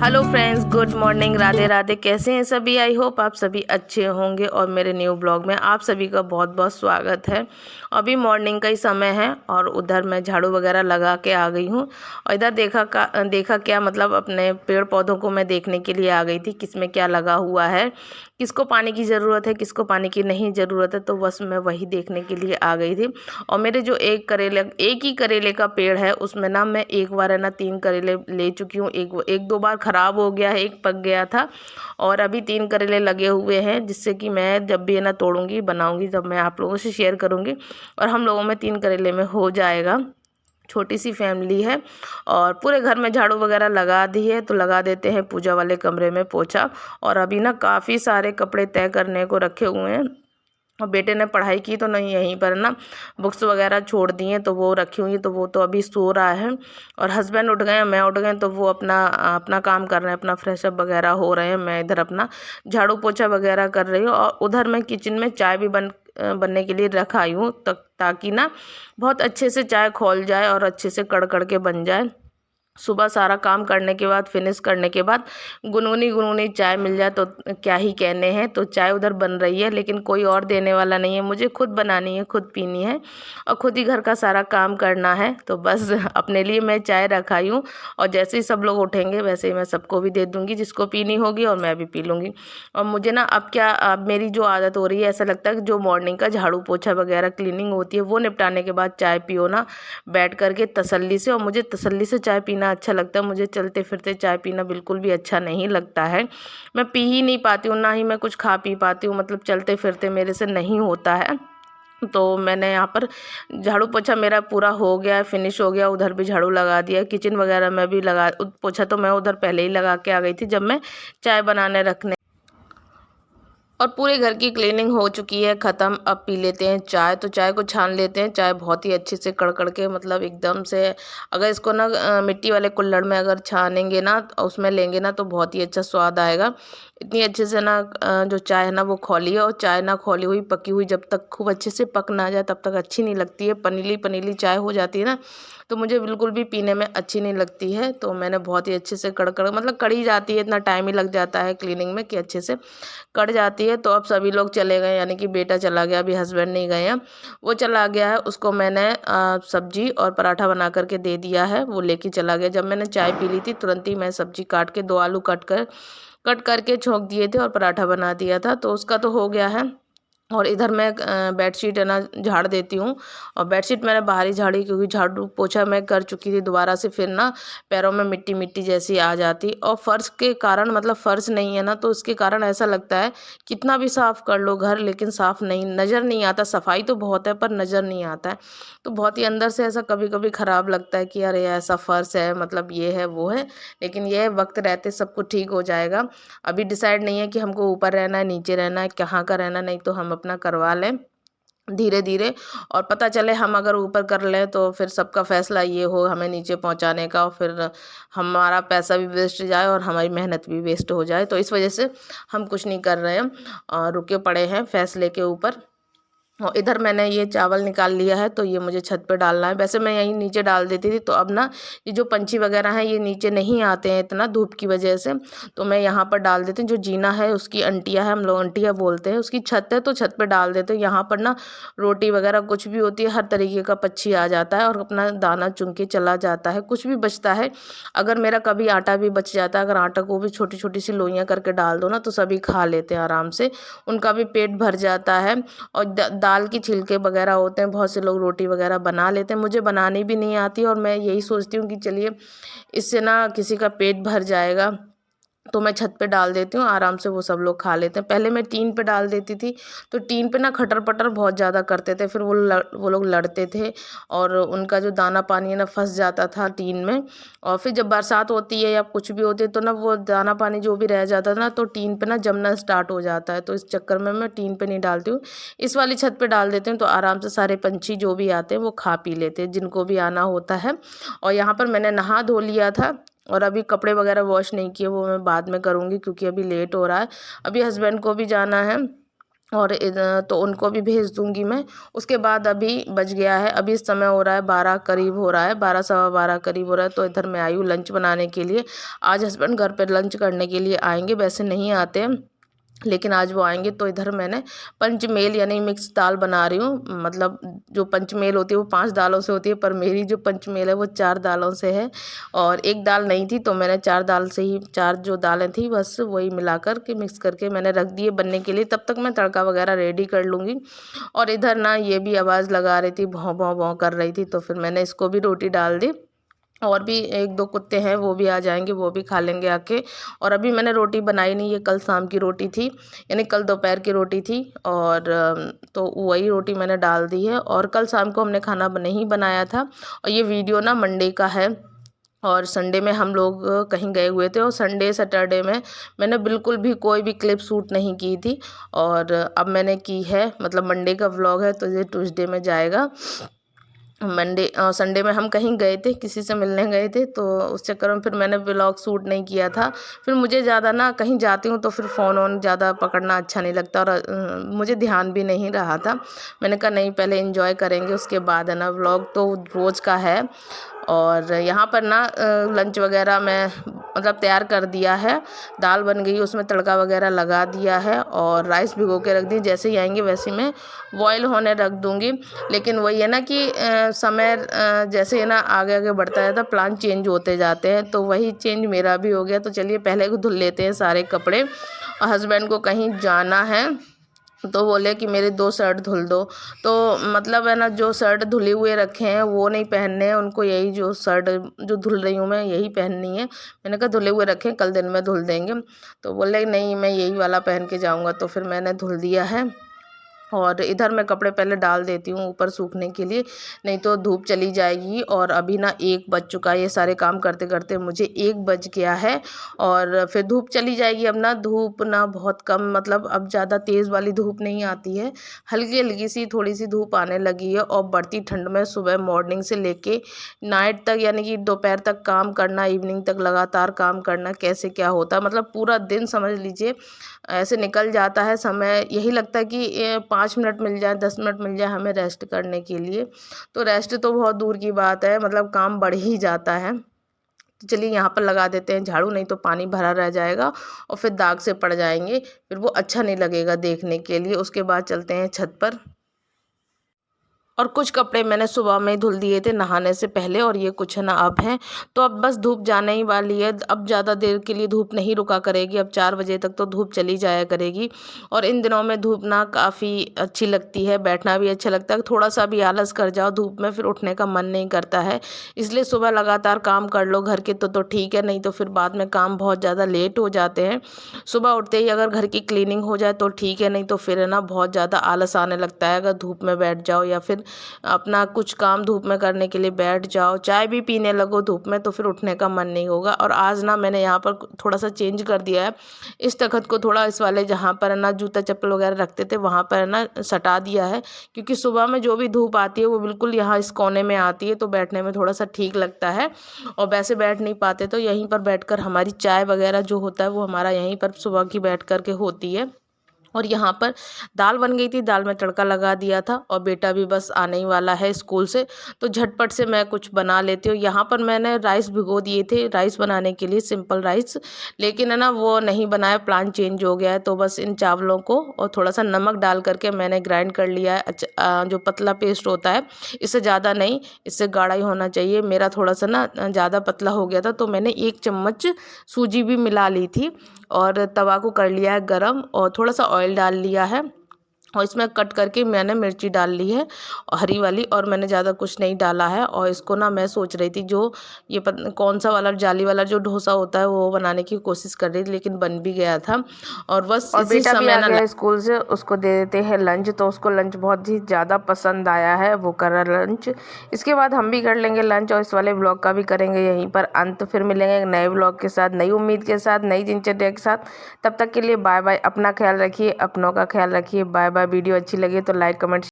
Hello friends, good morning, Radhe Radhe. कैसे हैं सभी? आई होप आप सभी अच्छे होंगे और मेरे न्यू ब्लॉग में आप सभी का बहुत बहुत स्वागत है। अभी मॉर्निंग का ही समय है और उधर मैं झाड़ू वगैरह लगा के आ गई हूँ। और इधर देखा क्या मतलब अपने पेड़ पौधों को मैं देखने के लिए आ गई थी, किसमें क्या लगा हुआ है, किसको पानी की ज़रूरत है, किसको पानी की नहीं ज़रूरत है। तो बस मैं वही देखने के लिए आ गई थी। और मेरे जो एक ही करेले का पेड़ है उसमें ना मैं एक बार है ना 3 करेले ले चुकी हूँ। एक दो बार ख़राब हो गया है, एक पक गया था और अभी 3 करेले लगे हुए हैं, जिससे कि मैं जब भी है ना तोड़ूंगी बनाऊंगी तब मैं आप लोगों से शेयर करूंगी। और हम लोगों में 3 करेले में हो जाएगा। छोटी सी फैमिली है और पूरे घर में झाड़ू वगैरह लगा दी है, तो लगा देते हैं पूजा वाले कमरे में पोछा। और अभी ना काफ़ी सारे कपड़े तय करने को रखे हुए हैं। और बेटे ने पढ़ाई की तो नहीं, यहीं पर ना बुक्स वगैरह छोड़ दी हैं तो वो रखी हुई, तो वो तो अभी सो रहा है। और हस्बैंड उठ गए हैं, मैं उठ गए, तो वो अपना अपना काम कर रहे हैं, अपना फ्रेशअप वगैरह हो रहे हैं। मैं इधर अपना झाड़ू पोछा वगैरह कर रही हूँ। और उधर मैं किचन में चाय भी बनने के लिए रख आई हूँ, ताकि ना बहुत अच्छे से चाय खौल जाए और अच्छे से कड़ के बन जाए। सुबह सारा काम करने के बाद, फिनिश करने के बाद गुनगुनी गुनगुनी चाय मिल जाए तो क्या ही कहने हैं। तो चाय उधर बन रही है, लेकिन कोई और देने वाला नहीं है, मुझे खुद बनानी है, खुद पीनी है और खुद ही घर का सारा काम करना है। तो बस अपने लिए मैं चाय रखाई हूँ और जैसे ही सब लोग उठेंगे वैसे ही मैं सबको भी दे दूँगी, जिसको पीनी होगी, और मैं भी पी लूँगी। और मुझे ना अब मेरी जो आदत हो रही है, ऐसा लगता है कि जो मॉर्निंग का झाड़ू पोछा वगैरह क्लीनिंग होती है वो निपटाने के बाद चाय पियो ना, बैठ करके तसल्ली से। और मुझे तसल्ली से चाय पीना अच्छा लगता है, मुझे चलते फिरते चाय पीना बिल्कुल भी अच्छा नहीं लगता है। मैं पी ही नहीं पाती हूँ, ना ही मैं कुछ खा पी पाती हूँ, मतलब चलते फिरते मेरे से नहीं होता है। तो मैंने यहाँ पर झाड़ू पोछा मेरा पूरा हो गया है, फिनिश हो गया। उधर भी झाड़ू लगा दिया, किचन वगैरह में भी पोछा तो मैं उधर पहले ही लगा के आ गई थी जब मैं चाय बनाने रखने। और पूरे घर की क्लीनिंग हो चुकी है ख़त्म। अब पी लेते हैं चाय। तो चाय को छान लेते हैं। चाय बहुत ही अच्छे से कड़ के, मतलब एकदम से, अगर इसको ना मिट्टी वाले कुल्हड़ में अगर छानेंगे ना, उसमें लेंगे ना, तो बहुत ही अच्छा स्वाद आएगा। इतनी अच्छे से ना जो चाय है ना वो खौली है। और चाय ना खौली हुई पकी हुई जब तक खूब अच्छे से पक ना जाए तब तक अच्छी नहीं लगती है। पनीली पनीली चाय हो जाती है ना, तो मुझे बिल्कुल भी पीने में अच्छी नहीं लगती है। तो मैंने बहुत ही अच्छे से कड़ मतलब कड़ी जाती है, इतना टाइम ही लग जाता है क्लीनिंग में कि अच्छे से कट जाती है। तो अब सभी लोग चले गए, यानी कि बेटा चला गया, अभी हस्बैंड नहीं गए हैं, वो चला गया है। उसको मैंने सब्जी और पराठा बना करके दे दिया है, वो लेके चला गया। जब मैंने चाय पी ली थी तुरंत ही मैं सब्जी काट के 2 आलू कट करके छोंक दिए थे और पराठा बना दिया था, तो उसका तो हो गया है। और इधर मैं बेडशीट है ना झाड़ देती हूँ। और बेडशीट मैंने बाहर ही झाड़ी, क्योंकि झाड़ू पोछा मैं कर चुकी थी, दोबारा से फिर ना पैरों में मिट्टी मिट्टी जैसी आ जाती। और फर्श के कारण, मतलब फर्श नहीं है ना, तो उसके कारण ऐसा लगता है कितना भी साफ़ कर लो घर, लेकिन साफ़ नहीं, नज़र नहीं आता। सफाई तो बहुत है पर नज़र नहीं आता है। तो बहुत ही अंदर से ऐसा कभी कभी ख़राब लगता है कि यार ये ऐसा फर्श है, मतलब ये है वो है। लेकिन ये वक्त रहते सब कुछ ठीक हो जाएगा। अभी डिसाइड नहीं है कि हमको ऊपर रहना है, नीचे रहना है, कहाँ का रहना, नहीं तो हम अपना करवा लें धीरे धीरे। और पता चले हम अगर ऊपर कर लें तो फिर सबका फैसला ये हो हमें नीचे पहुंचाने का, और फिर हमारा पैसा भी वेस्ट जाए और हमारी मेहनत भी वेस्ट हो जाए। तो इस वजह से हम कुछ नहीं कर रहे हैं और रुके पड़े हैं फैसले के ऊपर। और इधर मैंने ये चावल निकाल लिया है, तो ये मुझे छत पे डालना है। वैसे मैं यहीं नीचे डाल देती थी, तो अब ना ये जो पंछी वगैरह हैं ये नीचे नहीं आते हैं इतना धूप की वजह से, तो मैं यहाँ पर डाल देती हूँ। जो जीना है उसकी अंटिया है, हम लोग अंटिया बोलते हैं, उसकी छत है, तो छत पे डाल देते हैं। यहाँ पर ना रोटी वगैरह कुछ भी होती है, हर तरीके का पक्षी आ जाता है और अपना दाना चुन के चला जाता है, कुछ भी बचता है। अगर मेरा कभी आटा भी बच जाता है, अगर आटा को भी छोटी छोटी सी लोइयाँ करके डाल दो ना, तो सभी खा लेते हैं आराम से, उनका भी पेट भर जाता है। और दाल की छिलके वगैरह होते हैं, बहुत से लोग रोटी वगैरह बना लेते हैं, मुझे बनानी भी नहीं आती। और मैं यही सोचती हूँ कि चलिए इससे ना किसी का पेट भर जाएगा, तो मैं छत पे डाल देती हूँ, आराम से वो सब लोग खा लेते हैं। पहले मैं टीन पे डाल देती थी, तो टीन पे ना खटर पटर बहुत ज़्यादा करते थे, फिर वो लोग लड़ते थे और उनका जो दाना पानी है ना फंस जाता था टीन में। और फिर जब बरसात होती है या कुछ भी होती है तो ना वो दाना पानी जो भी रह जाता था ना, तो टीन पे ना जमना स्टार्ट हो जाता है। तो इस चक्कर में मैं टीन पे नहीं डालती हूँ, इस वाली छत पे डाल देती हूँ, तो आराम से सारे पंछी जो भी आते हैं वो खा पी लेते हैं, जिनको भी आना होता है। और यहाँ पर मैंने नहा धो लिया था और अभी कपड़े वगैरह वॉश नहीं किए, वो मैं बाद में करूँगी क्योंकि अभी लेट हो रहा है, अभी हस्बैंड को भी जाना है। और तो उनको भी भेज दूंगी मैं। उसके बाद अभी बज गया है, अभी इस समय हो रहा है 12 करीब हो रहा है, 12 सवा 12 करीब हो रहा है। तो इधर मैं आई हूँ लंच बनाने के लिए। आज हस्बैंड घर पे लंच करने के लिए आएंगे, वैसे नहीं आते हैं लेकिन आज वो आएंगे। तो इधर मैंने पंचमेल यानी मिक्स दाल बना रही हूँ। मतलब जो पंचमेल होती है वो 5 दालों से होती है, पर मेरी जो पंचमेल है वो 4 दालों से है। और एक दाल नहीं थी तो मैंने 4 दाल से ही 4 जो दालें थी बस वही मिलाकर के मिक्स करके मैंने रख दिए बनने के लिए। तब तक मैं तड़का वगैरह रेडी कर लूँगी। और इधर ना ये भी आवाज़ लगा रही थी, भौं भौं भौं कर रही थी, तो फिर मैंने इसको भी रोटी डाल दी। और भी 1-2 कुत्ते हैं वो भी आ जाएंगे, वो भी खा लेंगे आके। और अभी मैंने रोटी बनाई नहीं, ये कल शाम की रोटी थी, यानी कल दोपहर की रोटी थी। और तो वही रोटी मैंने डाल दी है। और कल शाम को हमने खाना नहीं बनाया था। और ये वीडियो ना मंडे का है। और संडे में हम लोग कहीं गए हुए थे, और संडे सैटरडे में मैंने बिल्कुल भी कोई भी क्लिप शूट नहीं की थी। और अब मैंने की है, मतलब मंडे का व्लॉग है तो ये ट्यूसडे में जाएगा। संडे में हम कहीं गए थे, किसी से मिलने गए थे, तो उस चक्कर में फिर मैंने व्लॉग शूट नहीं किया था। फिर मुझे ज़्यादा ना कहीं जाती हूँ तो फिर फ़ोन वोन ज़्यादा पकड़ना अच्छा नहीं लगता, और मुझे ध्यान भी नहीं रहा था। मैंने कहा नहीं, पहले एंजॉय करेंगे उसके बाद है ना। व्लॉग तो रोज़ का है। और यहाँ पर ना लंच वगैरह मैं मतलब तैयार कर दिया है। दाल बन गई, उसमें तड़का वगैरह लगा दिया है, और राइस भिगो के रख दी। जैसे ही आएंगे वैसे मैं बॉयल होने रख दूँगी। लेकिन वही है ना कि समय जैसे है ना आगे आगे बढ़ता जाता है, प्लान चेंज होते जाते हैं, तो वही चेंज मेरा भी हो गया। तो चलिए पहले धुल लेते हैं सारे कपड़े। और हस्बैंड को कहीं जाना है तो बोले कि मेरे 2 शर्ट धुल दो। तो मतलब है ना, जो शर्ट धुले हुए रखे हैं वो नहीं पहनने हैं उनको, यही जो शर्ट जो धुल रही हूँ मैं यही पहननी है। मैंने कहा धुले हुए रखें, कल दिन में धुल देंगे। तो बोले नहीं, मैं यही वाला पहन के जाऊँगा। तो फिर मैंने धुल दिया है। और इधर मैं कपड़े पहले डाल देती हूँ ऊपर सूखने के लिए, नहीं तो धूप चली जाएगी। और अभी ना 1 बज चुका है, ये सारे काम करते करते मुझे 1 बज गया है। और फिर धूप चली जाएगी। अब ना धूप ना बहुत कम, मतलब अब ज़्यादा तेज़ वाली धूप नहीं आती है, हल्की हल्की सी थोड़ी सी धूप आने लगी है। और बढ़ती ठंड में सुबह मॉर्निंग से लेके नाइट तक, यानी कि दोपहर तक काम करना, इवनिंग तक लगातार काम करना, कैसे क्या होता है, मतलब पूरा दिन समझ लीजिए ऐसे निकल जाता है समय। यही लगता है कि 5 मिनट मिल जाए, 10 मिनट मिल जाए हमें रेस्ट करने के लिए। तो रेस्ट तो बहुत दूर की बात है, मतलब काम बढ़ ही जाता है। तो चलिए यहाँ पर लगा देते हैं झाड़ू, नहीं तो पानी भरा रह जाएगा और फिर दाग से पड़ जाएंगे, फिर वो अच्छा नहीं लगेगा देखने के लिए। उसके बाद चलते हैं छत पर। और कुछ कपड़े मैंने सुबह में ही धुल दिए थे नहाने से पहले, और ये कुछ ना अब हैं। तो अब बस धूप जाने ही वाली है, अब ज़्यादा देर के लिए धूप नहीं रुका करेगी। अब 4 बजे तक तो धूप चली जाया करेगी। और इन दिनों में धूप ना काफ़ी अच्छी लगती है, बैठना भी अच्छा लगता है। थोड़ा सा भी आलस कर जाओ धूप में फिर उठने का मन नहीं करता है। इसलिए सुबह लगातार काम कर लो घर के तो ठीक है, नहीं तो फिर बाद में काम बहुत ज़्यादा लेट हो जाते हैं। सुबह उठते ही अगर घर की क्लीनिंग हो जाए तो ठीक है, नहीं तो फिर है ना बहुत ज़्यादा आलस आने लगता है अगर धूप में बैठ जाओ, या फिर अपना कुछ काम धूप में करने के लिए बैठ जाओ, चाय भी पीने लगो धूप में, तो फिर उठने का मन नहीं होगा। और आज ना मैंने यहाँ पर थोड़ा सा चेंज कर दिया है, इस तखत को थोड़ा इस वाले जहाँ पर है ना जूता चप्पल वगैरह रखते थे वहाँ पर है ना सटा दिया है। क्योंकि सुबह में जो भी धूप आती है वो बिल्कुल यहाँ इस कोने में आती है, तो बैठने में थोड़ा सा ठीक लगता है। और वैसे बैठ नहीं पाते तो यहीं पर बैठकर हमारी चाय वगैरह जो होता है वो हमारा यहीं पर सुबह की बैठ कर के होती है। और यहाँ पर दाल बन गई थी, दाल में तड़का लगा दिया था, और बेटा भी बस आने ही वाला है स्कूल से, तो झटपट से मैं कुछ बना लेती हूँ। यहाँ पर मैंने राइस भिगो दिए थे राइस बनाने के लिए, सिंपल राइस, लेकिन है ना वो नहीं बनाया, प्लान चेंज हो गया है। तो बस इन चावलों को और थोड़ा सा नमक डाल करके मैंने ग्राइंड कर लिया है। जो पतला पेस्ट होता है, इससे ज़्यादा नहीं, इससे गाढ़ा ही होना चाहिए। मेरा थोड़ा सा ना ज़्यादा पतला हो गया था, तो मैंने 1 चम्मच सूजी भी मिला ली थी। और तवा को कर लिया है गरम, और थोड़ा सा ऑयल डाल लिया है। और इसमें कट करके मैंने मिर्ची डाल ली है हरी वाली, और मैंने ज़्यादा कुछ नहीं डाला है। और इसको ना मैं सोच रही थी जो ये कौन सा वाला जाली वाला जो डोसा होता है वो बनाने की कोशिश कर रही थी, लेकिन बन भी गया था। और बस और इसी बेटा भी आ गया स्कूल से, उसको दे देते हैं लंच। तो उसको लंच बहुत ही ज़्यादा पसंद आया है, वो कर रहा लंच। इसके बाद हम भी कर लेंगे लंच, और इस वाले ब्लॉग का भी करेंगे यहीं पर अंत। फिर मिलेंगे एक नए ब्लॉग के साथ, नई उम्मीद के साथ, नई दिनचर्या के साथ। तब तक के लिए बाय बाय। अपना ख्याल रखिए, अपनों का ख्याल रखिए। Bye bye. वीडियो अच्छी लगे तो लाइक कमेंट